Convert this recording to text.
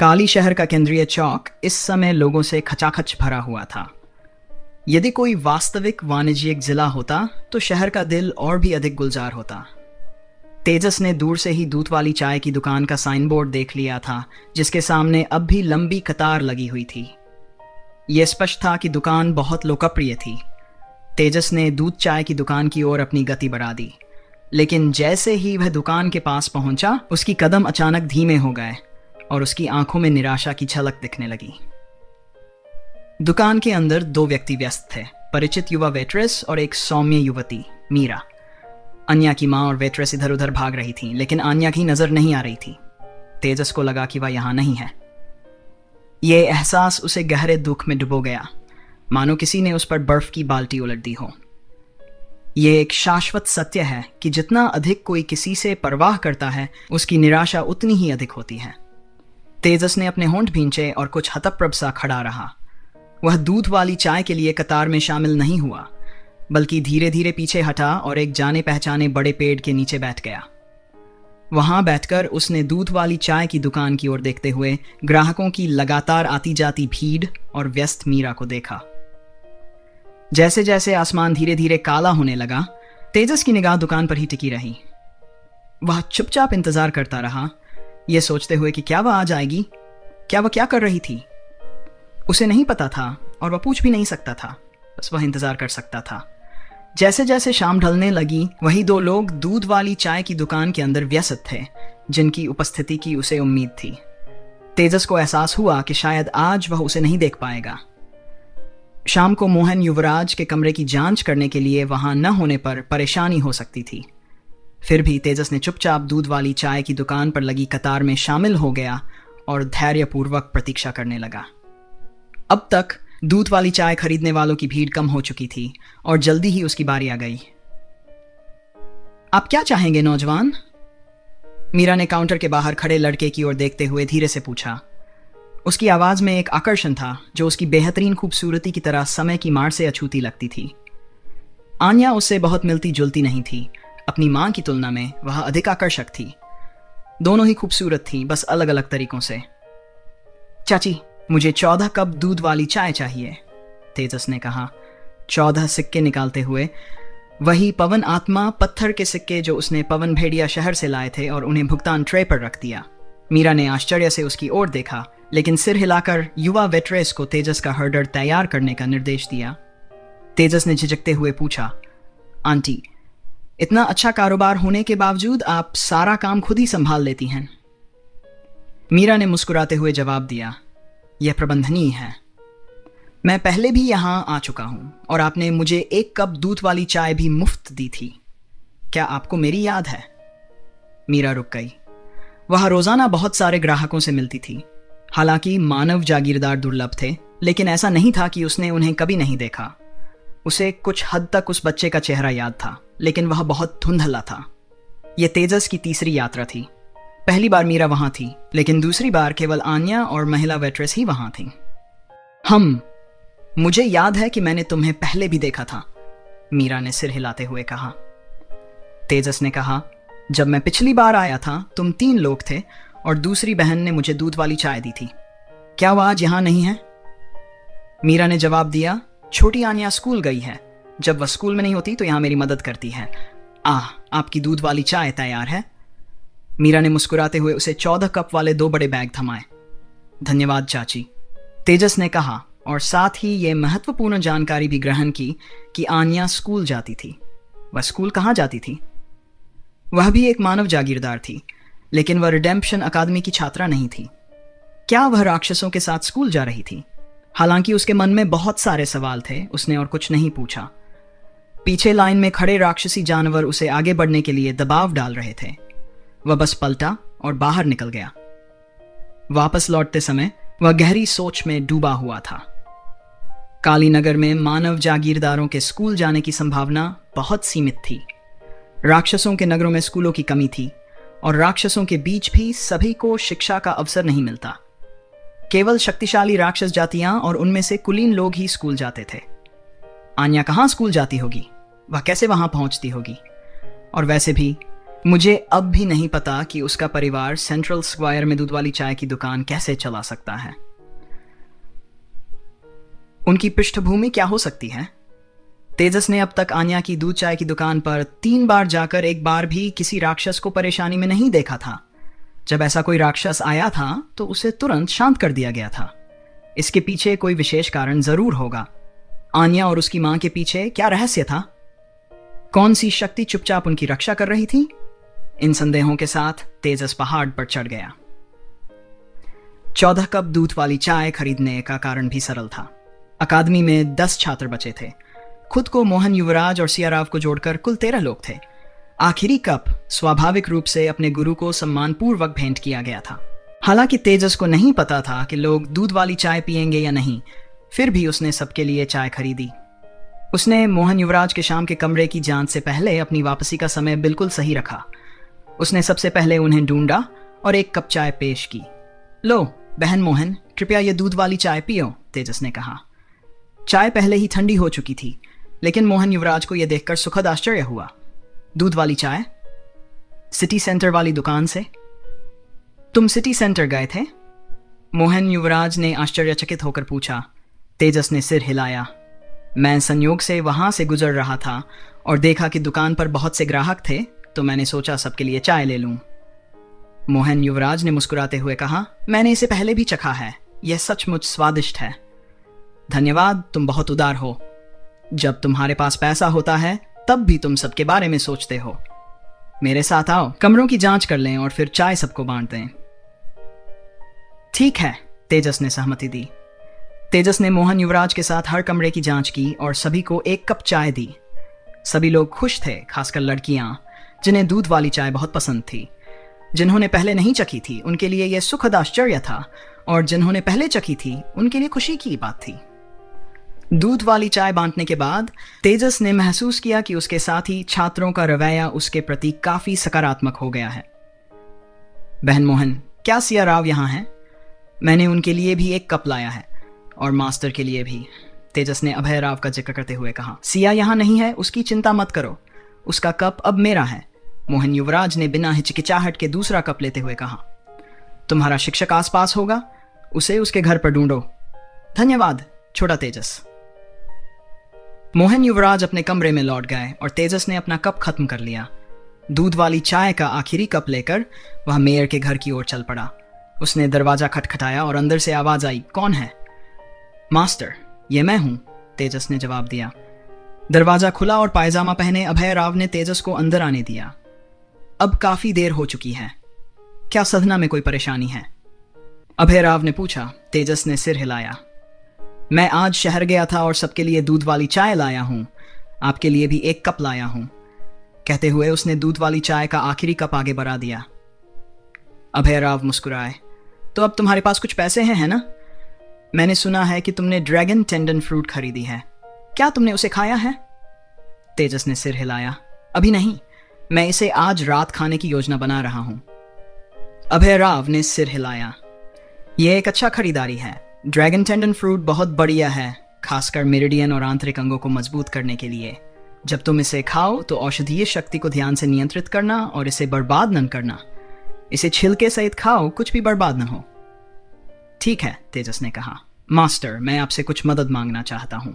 काली शहर का केंद्रीय चौक इस समय लोगों से खचाखच भरा हुआ था। यदि कोई वास्तविक वाणिज्यिक जिला होता तो शहर का दिल और भी अधिक गुलजार होता। तेजस ने दूर से ही दूध वाली चाय की दुकान का साइन बोर्ड देख लिया था, जिसके सामने अब भी लंबी कतार लगी हुई थी। यह स्पष्ट था कि दुकान बहुत लोकप्रिय थी। तेजस ने दूध चाय की दुकान की ओर अपनी गति बढ़ा दी, लेकिन जैसे ही वह दुकान के पास पहुंचा, उसकी कदम अचानक धीमे हो गए और उसकी आंखों में निराशा की झलक दिखने लगी। दुकान के अंदर दो व्यक्ति व्यस्त थे, परिचित युवा वेट्रेस और एक सौम्य युवती मीरा। अन्या की माँ और वेट्रेस इधर उधर भाग रही थी, लेकिन अन्या की नजर नहीं आ रही थी। तेजस को लगा कि वह यहां नहीं है। यह एहसास उसे गहरे दुख में डुबो गया, मानो किसी ने उस पर बर्फ की बाल्टी उलट दी हो। यह एक शाश्वत सत्य है कि जितना अधिक कोई किसी से परवाह करता है, उसकी निराशा उतनी ही अधिक होती है। तेजस ने अपने होंठ भींचे और कुछ हतप्रभ सा खड़ा रहा। वह दूध वाली चाय के लिए कतार में शामिल नहीं हुआ, बल्कि धीरे धीरे पीछे हटा और एक जाने पहचाने बड़े पेड़ के नीचे बैठ गया। वहां बैठकर उसने दूध वाली चाय की दुकान की ओर देखते हुए ग्राहकों की लगातार आती जाती भीड़ और व्यस्त मीरा को देखा। जैसे जैसे आसमान धीरे धीरे काला होने लगा, तेजस की निगाह दुकान पर ही टिकी रही। वह चुपचाप इंतजार करता रहा, यह सोचते हुए कि क्या वह आ जाएगी। वह क्या कर रही थी, उसे नहीं पता था और वह पूछ भी नहीं सकता था। बस वह इंतजार कर सकता था। जैसे जैसे शाम ढलने लगी, वही दो लोग दूध वाली चाय की दुकान के अंदर व्यस्त थे, जिनकी उपस्थिति की उसे उम्मीद थी। तेजस को एहसास हुआ कि शायद आज वह उसे नहीं देख पाएगा। शाम को मोहन युवराज के कमरे की जांच करने के लिए वहां न होने पर परेशानी हो सकती थी। फिर भी तेजस ने चुपचाप दूध वाली चाय की दुकान पर लगी कतार में शामिल हो गया और धैर्यपूर्वक प्रतीक्षा करने लगा। अब तक दूध वाली चाय खरीदने वालों की भीड़ कम हो चुकी थी और जल्दी ही उसकी बारी आ गई। आप क्या चाहेंगे नौजवान? मीरा ने काउंटर के बाहर खड़े लड़के की ओर देखते हुए धीरे से पूछा। उसकी आवाज में एक आकर्षण था जो उसकी बेहतरीन खूबसूरती की तरह समय की मार से अछूती लगती थी। आन्या उससे बहुत मिलती जुलती नहीं थी। अपनी मां की तुलना में वह अधिक आकर्षक थी। दोनों ही खूबसूरत थी, बस अलग अलग तरीकों से। चाची, मुझे 14 कप दूध वाली चाय चाहिए, तेजस ने कहा, 14 सिक्के निकालते हुए। वही पवन आत्मा पत्थर के सिक्के जो उसने पवन भेड़िया शहर से लाए थे और उन्हें भुगतान ट्रे पर रख दिया। मीरा ने आश्चर्य से उसकी ओर देखा, लेकिन सिर हिलाकर युवा वेट्रेस को तेजस का हर्डर तैयार करने का निर्देश दिया। तेजस ने झिझकते हुए पूछा, आंटी, इतना अच्छा कारोबार होने के बावजूद आप सारा काम खुद ही संभाल लेती हैं? मीरा ने मुस्कुराते हुए जवाब दिया, यह प्रबंधनीय है। मैं पहले भी यहां आ चुका हूं और आपने मुझे 1 कप दूध वाली चाय भी मुफ्त दी थी। क्या आपको मेरी याद है? मीरा रुक गई। वह रोजाना बहुत सारे ग्राहकों से मिलती थी। हालांकि मानव जागीरदार दुर्लभ थे, लेकिन ऐसा नहीं था कि उसने उन्हें कभी नहीं देखा। उसे कुछ हद तक उस बच्चे का चेहरा याद था, लेकिन वह बहुत धुंधला था। यह तेजस की तीसरी यात्रा थी। पहली बार मीरा वहां थी, लेकिन दूसरी बार केवल आन्या और महिला वेट्रेस ही वहां थी। मुझे याद है कि मैंने तुम्हें पहले भी देखा था, मीरा ने सिर हिलाते हुए कहा। तेजस ने कहा, जब मैं पिछली बार आया था तुम 3 लोग थे और दूसरी बहन ने मुझे दूध वाली चाय दी थी। क्या वह आज यहां नहीं है? मीरा ने जवाब दिया, छोटी आन्या स्कूल गई है। जब वह स्कूल में नहीं होती तो यहां मेरी मदद करती है। आपकी दूध वाली चाय तैयार है। मीरा ने मुस्कुराते हुए उसे 14 कप वाले 2 बड़े बैग थमाए। धन्यवाद चाची, तेजस ने कहा, और साथ ही यह महत्वपूर्ण जानकारी भी ग्रहण की कि आन्या स्कूल जाती थी। वह स्कूल कहाँ जाती थी? वह भी एक मानव जागीरदार थी, लेकिन वह रिडेम्पशन अकादमी की छात्रा नहीं थी। क्या वह राक्षसों के साथ स्कूल जा रही थी? हालांकि उसके मन में बहुत सारे सवाल थे, उसने और कुछ नहीं पूछा। पीछे लाइन में खड़े राक्षसी जानवर उसे आगे बढ़ने के लिए दबाव डाल रहे थे। वह बस पलटा और बाहर निकल गया। वापस लौटते समय वह गहरी सोच में डूबा हुआ था। कालीनगर में मानव जागीरदारों के स्कूल जाने की संभावना बहुत सीमित थी। राक्षसों के नगरों में स्कूलों की कमी थी और राक्षसों के बीच भी सभी को शिक्षा का अवसर नहीं मिलता। केवल शक्तिशाली राक्षस जातियां और उनमें से कुलीन लोग ही स्कूल जाते थे। आन्या कहाँ स्कूल जाती होगी? वह कैसे वहां पहुंचती होगी? और वैसे भी मुझे अब भी नहीं पता कि उसका परिवार सेंट्रल स्क्वायर में दूध वाली चाय की दुकान कैसे चला सकता है। उनकी पृष्ठभूमि क्या हो सकती है? तेजस ने अब तक आन्या की दूध चाय की दुकान पर 3 बार जाकर एक बार भी किसी राक्षस को परेशानी में नहीं देखा था। जब ऐसा कोई राक्षस आया था तो उसे तुरंत शांत कर दिया गया था। इसके पीछे कोई विशेष कारण जरूर होगा। आन्या और उसकी मां के पीछे क्या रहस्य था? कौन सी शक्ति चुपचाप उनकी रक्षा कर रही थी? इन संदेहों के साथ तेजस पहाड़ पर चढ़ गया। 14 कप दूध वाली चाय खरीदने का कारण भी सरल था। अकादमी में 10 छात्र बचे थे। खुद को मोहन, युवराज और सियाराव को जोड़कर कुल 13 लोग थे। आखिरी कप स्वाभाविक रूप से अपने गुरु को सम्मानपूर्वक भेंट किया गया था। हालांकि तेजस को नहीं पता था कि लोग दूध वाली चाय पिएंगे या नहीं, फिर भी उसने सबके लिए चाय खरीदी। उसने मोहन, युवराज के शाम के कमरे की जांच से पहले अपनी वापसी का समय बिल्कुल सही रखा। उसने सबसे पहले उन्हें ढूंढा और एक कप चाय पेश की। लो बहन मोहन, कृपया ये दूध वाली चाय पियो, तेजस ने कहा। चाय पहले ही ठंडी हो चुकी थी, लेकिन मोहन युवराज को यह देखकर सुखद आश्चर्य हुआ। दूध वाली चाय? सिटी सेंटर वाली दुकान से? तुम सिटी सेंटर गए थे? मोहन युवराज ने आश्चर्यचकित होकर पूछा। तेजस ने सिर हिलाया। मैं संयोग से वहां से गुजर रहा था और देखा कि दुकान पर बहुत से ग्राहक थे, तो मैंने सोचा सबके लिए चाय ले लूं। मोहन युवराज ने मुस्कुराते हुए कहा, मैंने इसे पहले भी चखा है, यह सचमुच स्वादिष्ट है। धन्यवाद, तुम बहुत उदार हो। जब तुम्हारे पास पैसा होता है तब भी तुम सबके बारे में सोचते हो। मेरे साथ आओ, कमरों की जांच कर लें और फिर चाय सबको बांट दें। ठीक है, तेजस ने सहमति दी। तेजस ने मोहन युवराज के साथ हर कमरे की जांच की और सभी को 1 कप चाय दी। सभी लोग खुश थे, खासकर लड़कियां जिन्हें दूध वाली चाय बहुत पसंद थी। जिन्होंने पहले नहीं चखी थी उनके लिए यह सुखद आश्चर्य था, और जिन्होंने पहले चखी थी उनके लिए खुशी की बात थी। दूध वाली चाय बांटने के बाद तेजस ने महसूस किया कि उसके साथी छात्रों का रवैया उसके प्रति काफी सकारात्मक हो गया है। बहन मोहन, क्या सिया राव यहाँ हैं? मैंने उनके लिए भी 1 कप लाया है, और मास्टर के लिए भी, तेजस ने अभय राव का जिक्र करते हुए कहा। सिया यहाँ नहीं है, उसकी चिंता मत करो, उसका कप अब मेरा है, मोहन युवराज ने बिना हिचकिचाहट के दूसरा कप लेते हुए कहा। तुम्हारा शिक्षक आसपास होगा, उसे उसके घर पर ढूंढो। धन्यवाद छोटा तेजस। मोहन युवराज अपने कमरे में लौट गए और तेजस ने अपना कप खत्म कर लिया। दूध वाली चाय का आखिरी कप लेकर वह मेयर के घर की ओर चल पड़ा। उसने दरवाजा खटखटाया और अंदर से आवाज आई, कौन है? मास्टर, ये मैं हूं, तेजस ने जवाब दिया। दरवाजा खुला और पायजामा पहने अभय राव ने तेजस को अंदर आने दिया। अब काफी देर हो चुकी है, क्या साधना में कोई परेशानी है? अभय राव ने पूछा। तेजस ने सिर हिलाया। मैं आज शहर गया था और सबके लिए दूध वाली चाय लाया हूं, आपके लिए भी 1 कप लाया हूं, कहते हुए उसने दूध वाली चाय का आखिरी कप आगे बढ़ा दिया। अभय राव मुस्कुराए। तो अब तुम्हारे पास कुछ पैसे हैं, है ना? मैंने सुना है कि तुमने ड्रैगन टेंडन फ्रूट खरीदी है, क्या तुमने उसे खाया है? तेजस ने सिर हिलाया। अभी नहीं, मैं इसे आज रात खाने की योजना बना रहा हूं। अभय राव ने सिर हिलाया। यह एक अच्छा खरीदारी है। ड्रैगन टेंडन फ्रूट बहुत बढ़िया है, खासकर मेरिडियन और आंतरिक अंगों को मजबूत करने के लिए। जब तुम इसे खाओ तो औषधीय शक्ति को ध्यान से नियंत्रित करना और इसे बर्बाद न करना। इसे छिलके सहित खाओ, कुछ भी बर्बाद न हो। ठीक है, तेजस ने कहा। मास्टर, मैं आपसे कुछ मदद मांगना चाहता हूं।